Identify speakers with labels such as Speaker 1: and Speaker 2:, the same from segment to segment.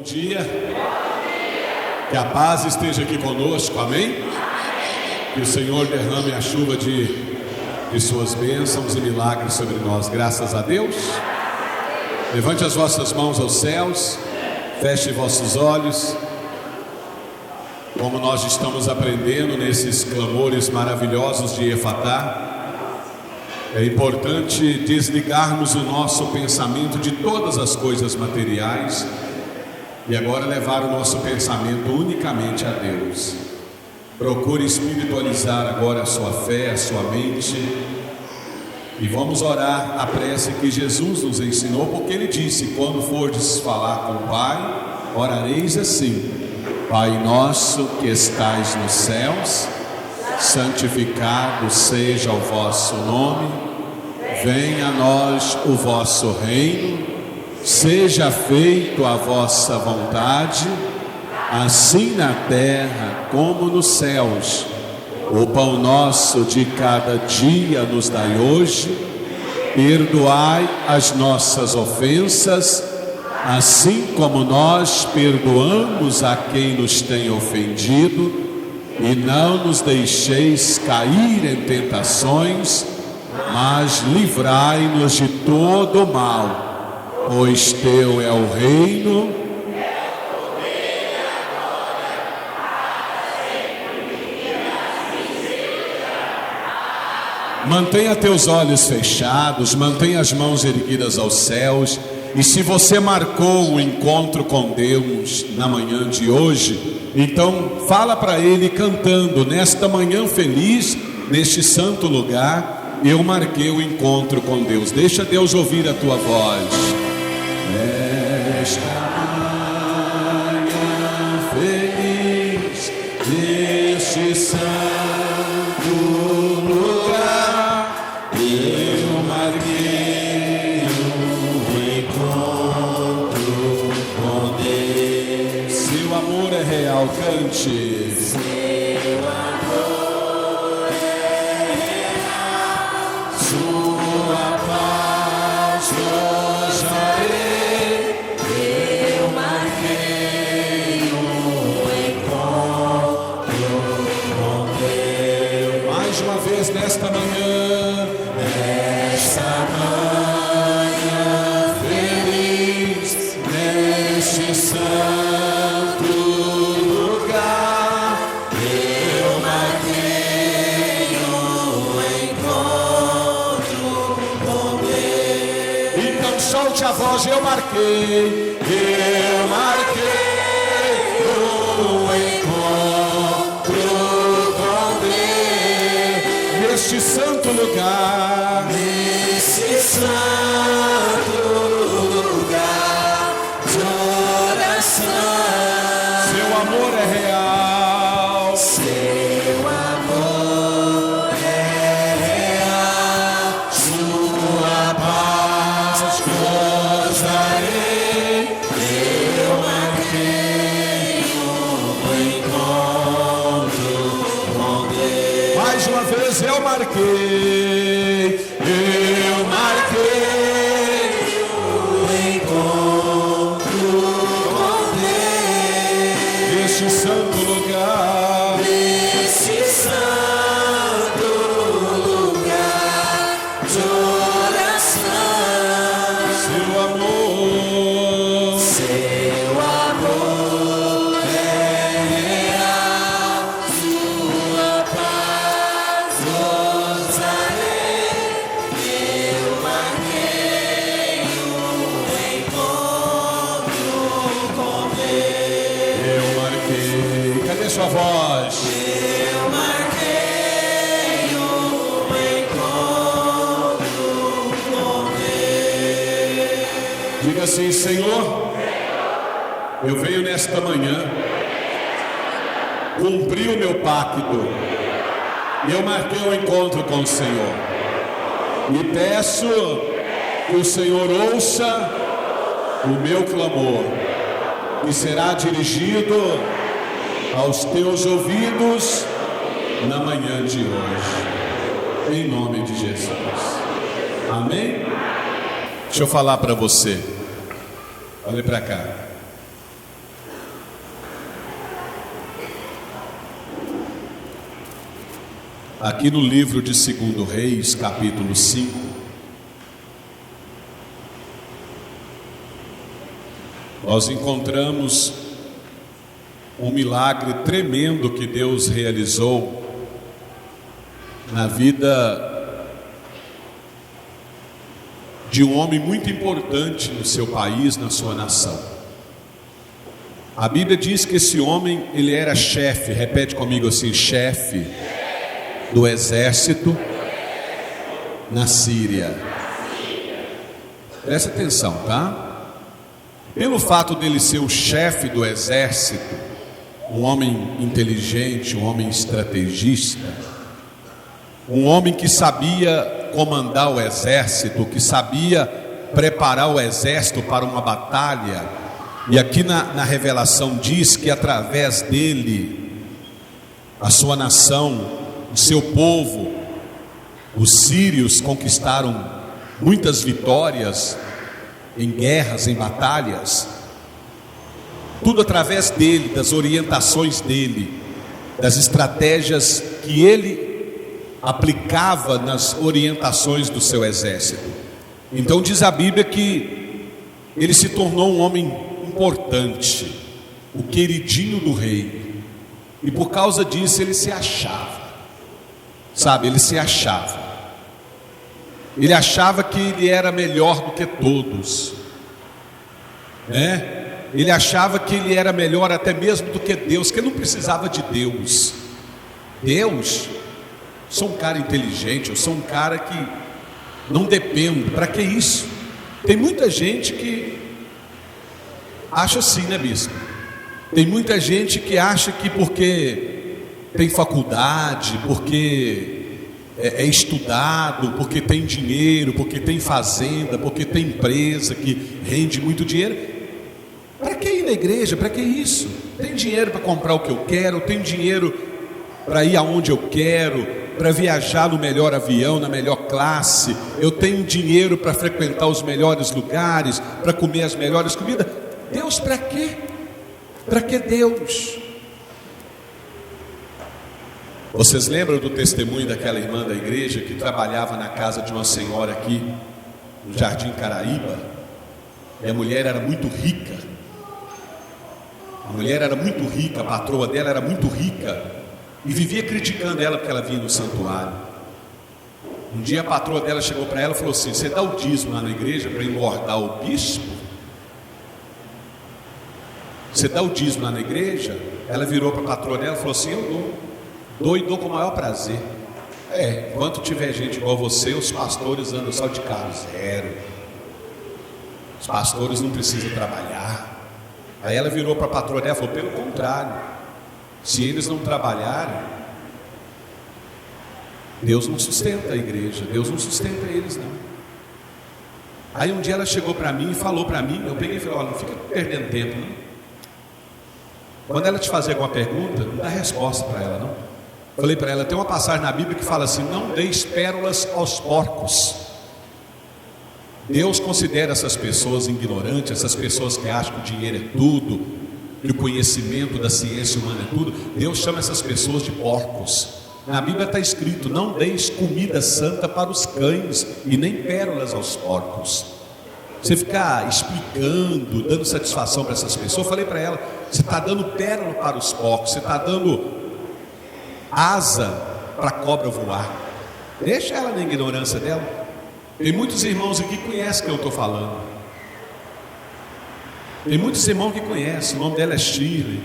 Speaker 1: Bom dia. Que a paz esteja aqui conosco, amém? Que o Senhor derrame a chuva de suas bênçãos e milagres sobre nós, graças a Deus. Levante as vossas mãos aos céus, feche vossos olhos. Como nós estamos aprendendo nesses clamores maravilhosos de Efatá, é importante desligarmos o nosso pensamento de todas as coisas materiais e agora levar o nosso pensamento unicamente a Deus. Procure espiritualizar agora a sua fé, a sua mente, e vamos orar a prece que Jesus nos ensinou, porque Ele disse: quando fordes falar com o Pai, orareis assim: Pai nosso que estais nos céus, santificado seja o vosso nome, venha a nós o vosso reino, seja feita a vossa vontade, assim na terra como nos céus. O pão nosso de cada dia nos dai hoje, perdoai as nossas ofensas, assim como nós perdoamos a quem nos tem ofendido, e não nos deixeis cair em tentações, mas livrai-nos de todo o mal, pois teu é o reino, mantenha teus olhos fechados, mantenha as mãos erguidas aos céus. E se você marcou o encontro com Deus na manhã de hoje, então fala para Ele cantando: nesta manhã feliz, neste santo lugar, eu marquei o encontro com Deus. Deixa Deus ouvir a tua voz. Nesta manhã feliz, neste santo lugar, eu marquei um encontro com Deus. Seu amor é real, cante. Nesta manhã feliz, neste santo lugar, eu marquei um encontro com Deus. Então solte a voz: eu marquei um encontro com Deus. Neste santo lugar, nesse santo lugar de oração, seu amor é real, seu amor é real, sua paz gozarei, eu marquei um encontro com Deus. Mais uma vez, eu marquei o encontro com Deus, neste santo lugar, de oração, seu amor é real, sua paz gozarei, eu marquei um encontro com Deus. Eu marquei, cadê sua voz? Eu marquei um encontro com Deus. Diga assim: Senhor, eu venho nesta manhã cumprir o meu pacto. Eu marquei um encontro com o Senhor e peço que o Senhor ouça o meu clamor, que será dirigido aos teus ouvidos na manhã de hoje, em nome de Jesus. Amém? Deixa eu falar para você. Olha para cá. Aqui no livro de 2 Reis, capítulo 5, nós encontramos um milagre tremendo que Deus realizou na vida de um homem muito importante no seu país, na sua nação. A Bíblia diz que esse homem, ele era chefe, repete comigo assim, chefe do exército na Síria. Presta atenção, tá? Pelo fato dele ser o chefe do exército, um homem inteligente, um homem estrategista, um homem que sabia comandar o exército, que sabia preparar o exército para uma batalha, e aqui na revelação diz que através dele, a sua nação, o seu povo, os sírios conquistaram muitas vitórias em guerras, em batalhas, tudo através dele, das orientações dele, das estratégias que ele aplicava nas orientações do seu exército. Então diz a Bíblia que ele se tornou um homem importante, o queridinho do rei, e por causa disso ele se achava. Sabe, ele se achava. Ele achava que ele era melhor do que todos, né? Ele achava que ele era melhor até mesmo do que Deus, que ele não precisava de Deus. Deus, sou um cara inteligente, eu sou um cara que não dependo. Para que isso? Tem muita gente que acha assim, né, bispo? Tem muita gente que acha que porque tem faculdade, porque é estudado, porque tem dinheiro, porque tem fazenda, porque tem empresa que rende muito dinheiro. Para que ir na igreja? Para que isso? Tem dinheiro para comprar o que eu quero, tem dinheiro para ir aonde eu quero, para viajar no melhor avião, na melhor classe, eu tenho dinheiro para frequentar os melhores lugares, para comer as melhores comidas. Deus para quê? Para que Deus? Vocês lembram do testemunho daquela irmã da igreja que trabalhava na casa de uma senhora aqui no Jardim Caraíba? E a mulher era muito rica. A mulher era muito rica, a patroa dela era muito rica e vivia criticando ela porque ela vinha no santuário. Um dia a patroa dela chegou para ela e falou assim: você dá o dízimo lá na igreja para engordar o bispo? Você dá o dízimo lá na igreja? Ela virou para a patroa dela e falou assim: eu dou e dou com o maior prazer. Enquanto tiver gente igual você, os pastores andam só de carro zero, os pastores não precisam trabalhar. Aí ela virou para a patroa dela e falou: pelo contrário, se eles não trabalharem, Deus não sustenta a igreja, Deus não sustenta eles não. Aí um dia ela chegou para mim e falou para mim, eu peguei e falei: olha, não fica perdendo tempo não. Quando ela te fazer alguma pergunta, não dá resposta para ela não. Falei para ela: tem uma passagem na Bíblia que fala assim: não deis pérolas aos porcos. Deus considera essas pessoas ignorantes, essas pessoas que acham que o dinheiro é tudo, que o conhecimento da ciência humana é tudo. Deus chama essas pessoas de porcos. Na Bíblia está escrito: não deis comida santa para os cães e nem pérolas aos porcos. Você ficar explicando, dando satisfação para essas pessoas. Eu falei para ela: você está dando pérola para os porcos, você está dando asa para a cobra voar. Deixa ela na ignorância dela. Tem muitos irmãos aqui que conhecem o que eu estou falando. Tem muitos irmãos que conhecem. O nome dela é Shirley,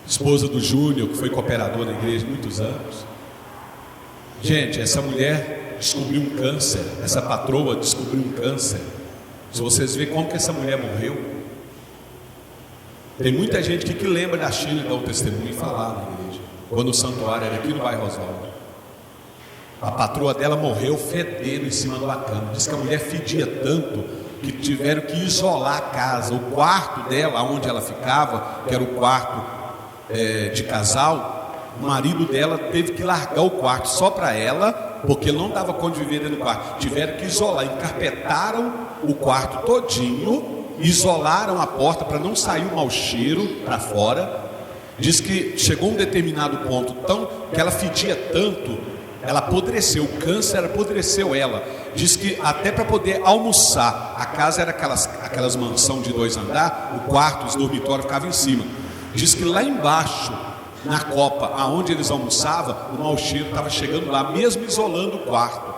Speaker 1: esposa do Júnior, que foi cooperador na igreja há muitos anos. Gente, essa mulher descobriu um câncer. Essa patroa descobriu um câncer. Se vocês verem como que essa mulher morreu. Tem muita gente que lembra da Shirley dar o testemunho e falar na igreja, quando o santuário era aqui no bairro Oswaldo. A patroa dela morreu fedendo em cima de uma cama. Diz que a mulher fedia tanto que tiveram que isolar a casa. O quarto dela, onde ela ficava, que era o quarto de casal, o marido dela teve que largar o quarto só para ela, porque ele não dava conta de viver dentro do quarto. Tiveram que isolar, encarpetaram o quarto todinho, isolaram a porta para não sair o mau cheiro para fora, Diz que chegou a um determinado ponto tão que ela fedia tanto, ela apodreceu, o câncer apodreceu ela. Diz que até para poder almoçar, a casa era aquelas mansão de 2 andares, o quarto, os dormitórios ficavam em cima. Diz que lá embaixo, na copa, aonde eles almoçavam, o mau cheiro estava chegando lá, mesmo isolando o quarto.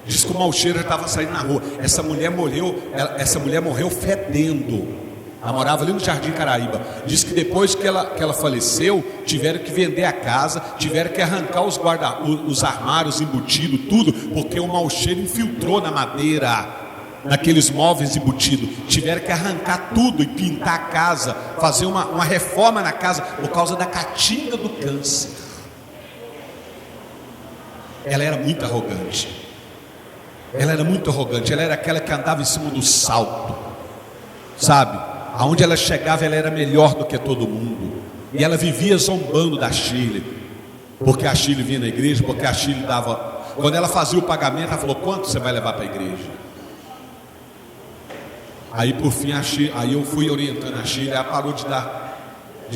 Speaker 1: Diz que o mau cheiro estava saindo na rua. Essa mulher morreu fedendo. Ela morava ali no Jardim Caraíba. Diz que depois que ela faleceu, tiveram que vender a casa, tiveram que arrancar os armários embutidos, tudo, porque o mau cheiro infiltrou na madeira, naqueles móveis embutidos. Tiveram que arrancar tudo e pintar a casa, fazer uma reforma na casa, por causa da caatinga do câncer. Ela era muito arrogante. Ela era aquela que andava em cima do salto, sabe? Aonde ela chegava, ela era melhor do que todo mundo. E ela vivia zombando da Shirley, porque a Shirley vinha na igreja, porque a Shirley dava. Quando ela fazia o pagamento, ela falou: quanto você vai levar para a igreja? Aí por fim aí eu fui orientando a Shirley, ela parou de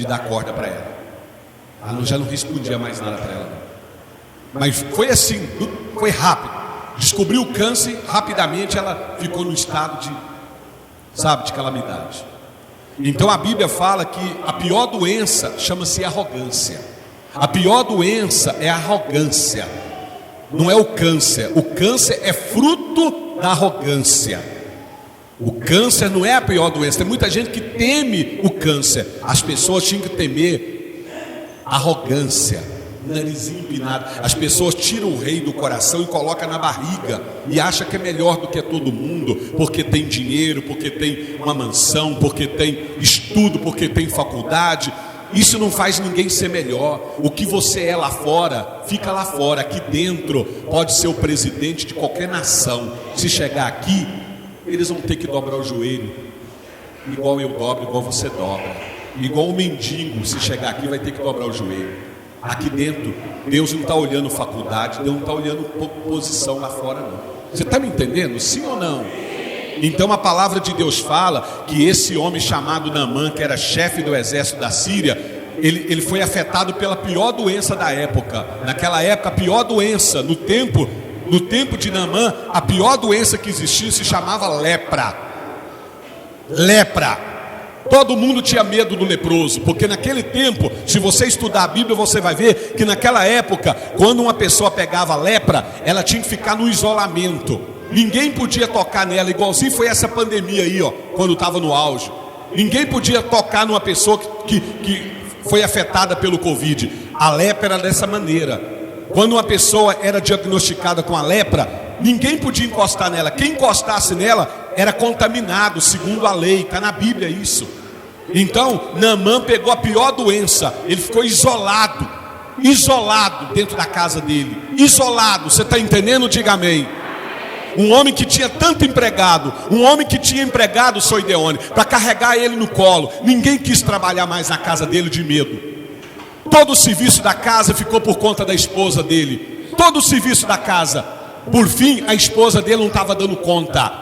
Speaker 1: dar corda para ela. Ela já não respondia mais nada para ela. Mas foi assim, foi rápido. Descobriu o câncer, rapidamente ela ficou no estado de calamidade. Então a Bíblia fala que a pior doença chama-se arrogância. A pior doença é a arrogância, não é o câncer. O câncer é fruto da arrogância. O câncer não é a pior doença. Tem muita gente que teme o câncer. As pessoas tinham que temer a arrogância, narizinho empinado. As pessoas tiram o rei do coração e colocam na barriga e acham que é melhor do que todo mundo, porque tem dinheiro, porque tem uma mansão, porque tem estudo, porque tem faculdade. Isso não faz ninguém ser melhor. O que você é lá fora, fica lá fora. Aqui dentro pode ser o presidente de qualquer nação. Se chegar aqui, eles vão ter que dobrar o joelho, igual eu dobro, igual você dobra. Igual o mendigo, se chegar aqui, vai ter que dobrar o joelho. Aqui dentro, Deus não está olhando faculdade, Deus não está olhando posição lá fora, não. Você está me entendendo? Sim ou não? Então a palavra de Deus fala que esse homem chamado Naamã, que era chefe do exército da Síria, ele foi afetado pela pior doença da época. Naquela época, a pior doença, no tempo de Naamã, a pior doença que existia se chamava lepra. Lepra. Todo mundo tinha medo do leproso, porque naquele tempo, se você estudar a Bíblia, você vai ver que naquela época, quando uma pessoa pegava lepra, ela tinha que ficar no isolamento. Ninguém podia tocar nela, igualzinho foi essa pandemia aí, quando estava no auge. Ninguém podia tocar numa pessoa que foi afetada pelo Covid. A lepra era dessa maneira. Quando uma pessoa era diagnosticada com a lepra, ninguém podia encostar nela. Quem encostasse nela era contaminado, segundo a lei. Está na Bíblia isso. Então Naamã pegou a pior doença. Ele ficou isolado dentro da casa dele. Isolado, você está entendendo? Diga amém. Um homem que tinha tanto empregado, sou Ideone, para carregar ele no colo. Ninguém quis trabalhar mais na casa dele de medo. Todo o serviço da casa ficou por conta da esposa dele. Todo o serviço da casa. Por fim, a esposa dele não estava dando conta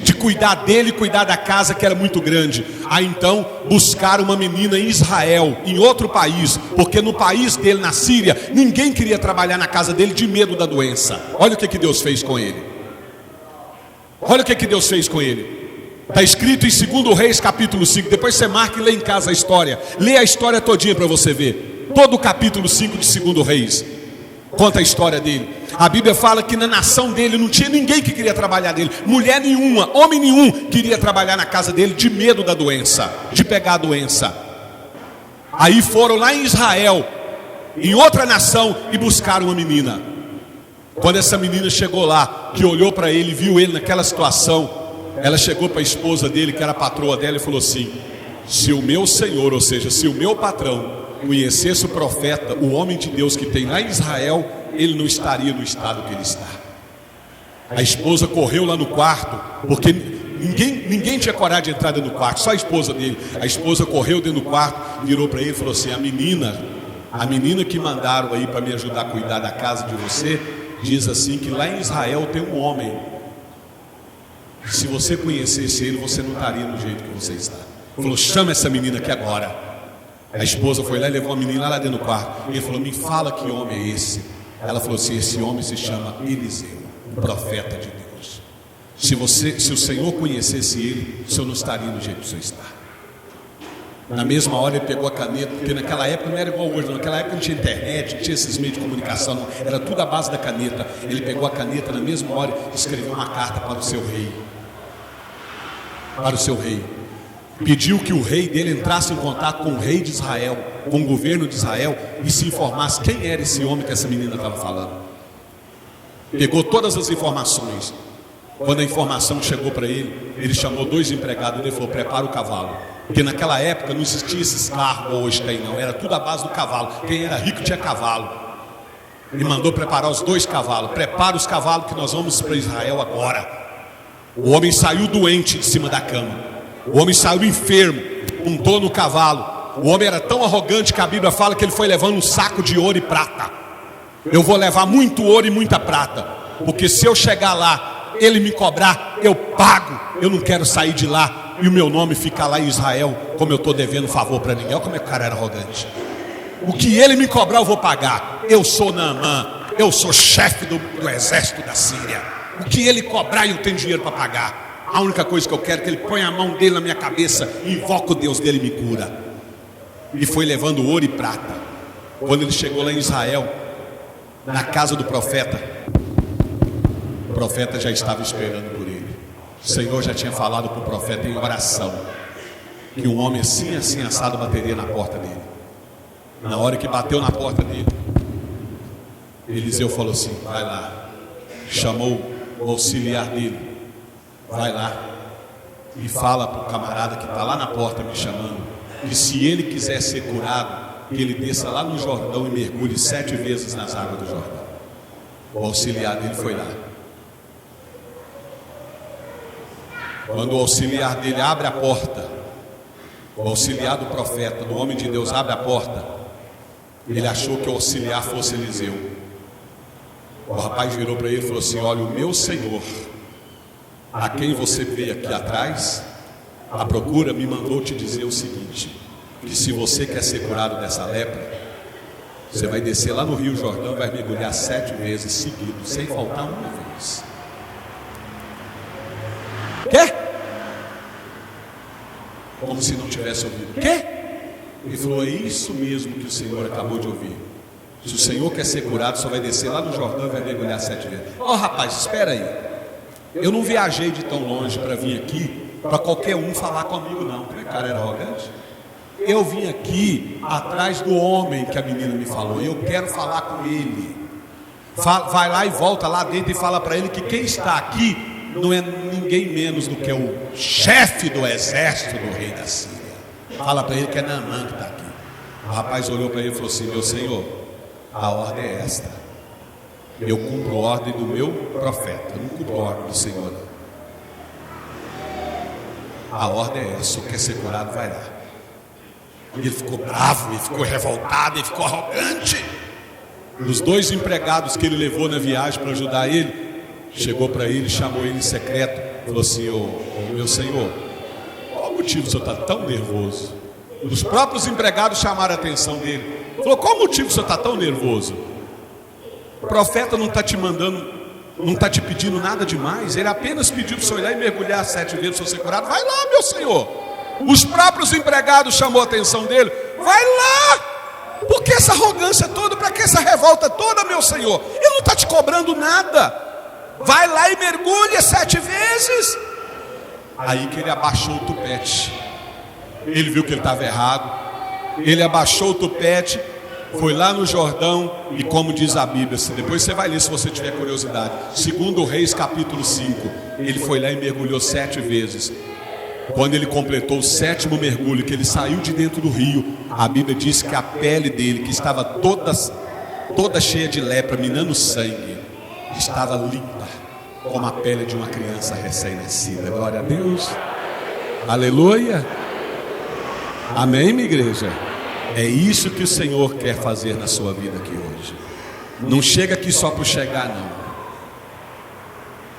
Speaker 1: de cuidar dele e cuidar da casa, que era muito grande. Aí então buscaram uma menina em Israel, em outro país, porque no país dele, na Síria, ninguém queria trabalhar na casa dele de medo da doença. Olha o que Deus fez com ele. Olha o que Deus fez com ele. Está escrito em 2 Reis capítulo 5. Depois você marca e lê em casa a história. Lê a história todinha para você ver. Todo o capítulo 5 de 2 Reis conta a história dele. A Bíblia fala que na nação dele não tinha ninguém que queria trabalhar dele. Mulher nenhuma, homem nenhum queria trabalhar na casa dele de medo da doença, de pegar a doença. Aí foram lá em Israel, em outra nação, e buscaram uma menina. Quando essa menina chegou lá, que olhou para ele, viu ele naquela situação, ela chegou para a esposa dele, que era a patroa dela, e falou assim: se o meu senhor, ou seja, se o meu patrão conhecesse o profeta, o homem de Deus que tem lá em Israel, ele não estaria no estado que ele está. A esposa correu lá no quarto, porque ninguém tinha coragem de entrar dentro do quarto, só a esposa dele. A esposa correu dentro do quarto, virou para ele e falou assim: a menina que mandaram aí para me ajudar a cuidar da casa de você, diz assim que lá em Israel tem um homem. Se você conhecesse ele, você não estaria no jeito que você está. Falou: chama essa menina aqui agora. A esposa foi lá e levou a menina lá dentro do quarto. Ele falou: me fala que homem é esse. Ela falou assim: esse homem se chama Eliseu, um profeta de Deus. Se o Senhor conhecesse ele, o Senhor não estaria do jeito que o Senhor está. Na mesma hora ele pegou a caneta, porque naquela época não era igual hoje, naquela época não tinha internet, não tinha esses meios de comunicação, não. Era tudo à base da caneta. Ele pegou a caneta, na mesma hora escreveu uma carta para o seu rei. Para o seu rei. Pediu que o rei dele entrasse em contato com o rei de Israel, com o governo de Israel, e se informasse quem era esse homem que essa menina estava falando. Pegou todas as informações. Quando a informação chegou para ele, ele chamou 2 empregados e ele falou: prepara o cavalo. Porque naquela época não existia esses carros hoje tem não, era tudo à base do cavalo. Quem era rico tinha cavalo. Ele mandou preparar os 2 cavalos. Prepara os cavalos que nós vamos para Israel agora. O homem saiu doente de cima da cama. O homem saiu enfermo, com dor no cavalo. O homem era tão arrogante que a Bíblia fala que ele foi levando um saco de ouro e prata. Eu vou levar muito ouro e muita prata, porque se eu chegar lá, ele me cobrar, eu pago. Eu não quero sair de lá e o meu nome ficar lá em Israel, como eu estou devendo favor para ninguém. Olha como é que o cara era arrogante. O que ele me cobrar eu vou pagar. Eu sou Naamã, eu sou chefe do exército da Síria. O que ele cobrar eu tenho dinheiro para pagar. A única coisa que eu quero é que ele ponha a mão dele na minha cabeça, invoca o Deus dele e me cura. E foi levando ouro e prata. Quando ele chegou lá em Israel, na casa do profeta, o profeta já estava esperando por ele. O Senhor já tinha falado para o profeta em oração que um homem assim assado bateria na porta dele. Na hora que bateu na porta dele, Eliseu falou assim: vai lá. Chamou o auxiliar dele: vai lá e fala para o camarada que está lá na porta me chamando, que se ele quiser ser curado, que ele desça lá no Jordão e mergulhe 7 vezes nas águas do Jordão. O auxiliar dele foi lá. Quando o auxiliar dele abre a porta, o auxiliar do profeta, do homem de Deus, abre a porta, ele achou que o auxiliar fosse Eliseu. O rapaz virou para ele e falou assim: olha, o meu Senhor, a quem você veio aqui atrás, a procura, me mandou te dizer o seguinte: que se você quer ser curado dessa lepra, você vai descer lá no Rio Jordão e vai mergulhar 7 vezes seguidos, sem faltar uma vez. Quê? Como se não tivesse ouvido. Quê? Ele falou: é isso mesmo que o Senhor acabou de ouvir. Se o Senhor quer ser curado, só vai descer lá no Jordão e vai mergulhar 7 vezes. Ó, rapaz, espera aí. Eu não viajei de tão longe para vir aqui para qualquer um falar comigo, não. Porque o cara era arrogante. Eu vim aqui atrás do homem que a menina me falou. E eu quero falar com ele. Vai lá e volta lá dentro e fala para ele que quem está aqui não é ninguém menos do que o chefe do exército do rei da Síria. Fala para ele que é Naamã que está aqui. O rapaz olhou para ele e falou assim: meu senhor, a ordem é esta. Eu cumpro a ordem do meu profeta, eu não cumpro a ordem do Senhor. A ordem é essa: se quer ser curado, vai lá. E ele ficou bravo, ele ficou revoltado, ele ficou arrogante. Os 2 empregados que ele levou na viagem para ajudar ele, chegou para ele, chamou ele em secreto, falou assim: ô meu senhor, qual o motivo o senhor está tão nervoso? Os próprios empregados chamaram a atenção dele. Falou: qual o motivo o senhor está tão nervoso? O profeta não está te mandando, não está te pedindo nada demais. Ele apenas pediu para o senhor ir lá e mergulhar 7 vezes para ser curado. Vai lá, meu senhor. Os próprios empregados chamou a atenção dele. Vai lá. Por que essa arrogância toda? Para que essa revolta toda, meu senhor? Ele não está te cobrando nada. Vai lá e mergulha 7 vezes. Aí que ele abaixou o tupete. Ele viu que ele estava errado. Ele abaixou o tupete, foi lá no Jordão e, como diz a Bíblia, depois você vai ler se você tiver curiosidade, 2 Reis capítulo 5, ele foi lá e mergulhou 7 vezes. Quando ele completou o 7º mergulho, que ele saiu de dentro do rio, a Bíblia diz que a pele dele, que estava toda cheia de lepra, minando sangue, estava limpa, como a pele de uma criança recém-nascida. Glória a Deus. Aleluia. Amém, minha igreja? É isso que o Senhor quer fazer na sua vida aqui hoje. Não chega aqui só para chegar,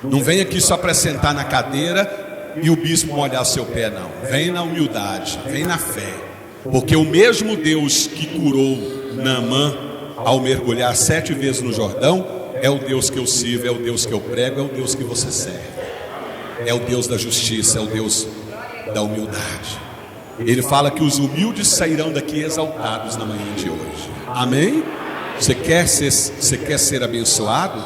Speaker 1: não. Não vem aqui só para sentar na cadeira e o bispo molhar seu pé, não. Vem na humildade, vem na fé. Porque o mesmo Deus que curou Naamã ao mergulhar 7 vezes no Jordão é o Deus que eu sirvo, é o Deus que eu prego, é o Deus que você serve. É o Deus da justiça, é o Deus da humildade. Ele fala que os humildes sairão daqui exaltados na manhã de hoje. Amém? Você quer ser abençoado?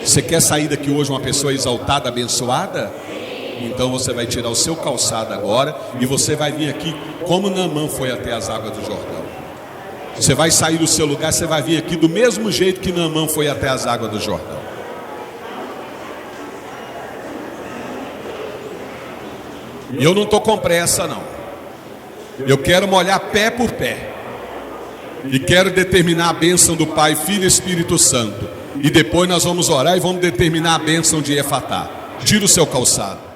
Speaker 1: Você quer sair daqui hoje uma pessoa exaltada, abençoada? Então você vai tirar o seu calçado agora e você vai vir aqui como Naamã foi até as águas do Jordão. Você vai sair do seu lugar, você vai vir aqui do mesmo jeito que Naamã foi até as águas do Jordão. E eu não estou com pressa não. Eu quero molhar pé por pé. E quero determinar a bênção do Pai, Filho e Espírito Santo. E depois nós vamos orar e vamos determinar a bênção de Efatá. Tira o seu calçado.